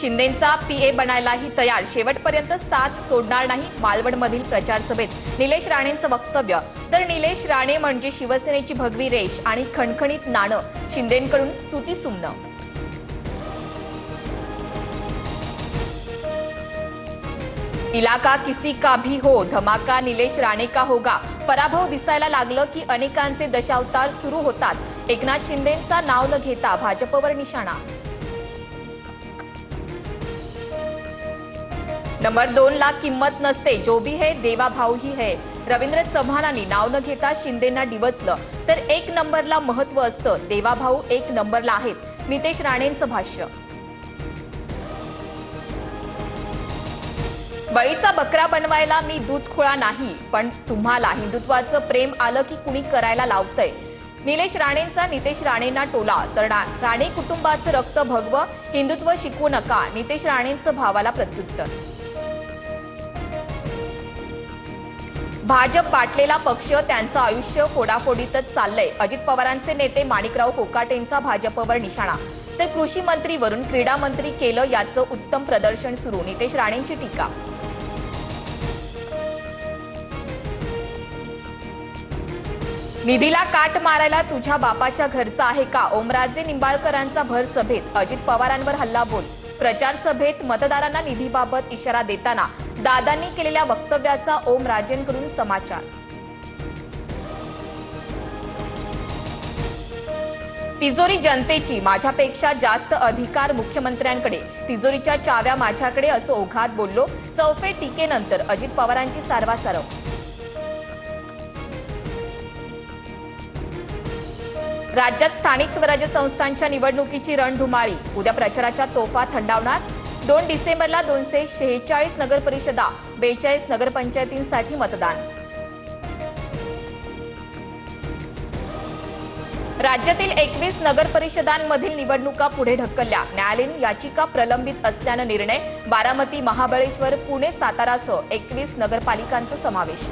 शिंदेंचा PA बनायलाही तयार, शेवटपर्यंत साथ सोडणार नाही. मालवणमधील प्रचार सभेत निलेश राणेंचं वक्तव्य. तर निलेश राणे म्हणजे शिवसेनेची भगवी रेष आणि खणखणीत नाणं. शिंदेंकडून स्तुतीसुमनं. इलाका किसी का भी हो, धमाका निलेश राणे का होगा. पराभव दिसायला लागलं की अनेकांचे दशावतार सुरू होतात. एकनाथ शिंदेंचा नाव न घेता भाजपवर निशाणा. नंबर 2 ला किंमत नसते, जो भी है देवा भाऊ ही है. रवींद्र चव्हाणांनी नाव न घेता शिंदेंना डिवचलं. तर 1 नंबरला महत्व असतं, देवा भाऊ 1 नंबरला आहेत. नितेश राणेंचं भाष्य. बळीचा बकरा बनवायला मी दूधखोळा नाही, पण तुम्हाला हिंदुत्वाचं प्रेम आलं की कुणी करायला लावतंय. निलेश राणेंचा नितेश राणेंना टोला. तर राणे कुटुंबाचं रक्त भगवं, हिंदुत्व शिकवू नका. नितेश राणेंचं भावाला प्रत्युत्तर. भाजप बाटलेला पक्ष, त्यांचं आयुष्य फोडाफोडीतच चाललंय. अजित पवारांचे नेते माणिकराव कोकाटेंचा भाजपवर निशाणा. तर कृषी मंत्रीवरून क्रीडा मंत्री केलं याचं उत्तम प्रदर्शन सुरू. नितेश राणेंची टीका. निधीला काट मारायला तुझ्या बापाच्या घरचा आहे का, ओमराजे निंबाळकरांचा भर सभेत. अजित पवारांवर हल्लाबोल. प्रचार सभेत मतदारांना निधीबाबत इशारा देताना दादांनी केलेल्या वक्तव्याचा ओमराजेंकडून समाचार. तिजोरी जनतेची, माझ्यापेक्षा जास्त अधिकार मुख्यमंत्र्यांकडे. तिजोरीच्या चाव्या माझ्याकडे, असं ओघात बोललो. चौफे टीकेनंतर अजित पवारांची सारवासारव. राज्यात स्थानिक स्वराज्य संस्थांच्या निवडणुकीची रणधुमाळी. उद्या प्रचाराच्या तोफा थंडावणार. 2 डिसेंबरला 246 नगरपरिषदा, 42 नगरपंचायतींसाठी मतदान. राज्यातील 21 नगरपरिषदांमधील निवडणुका पुढे ढकलल्या. न्यायालयीन याचिका प्रलंबित असल्यानं निर्णय. बारामती, महाबळेश्वर, पुणे, सातारासह 21 नगरपालिकांचा समावेश.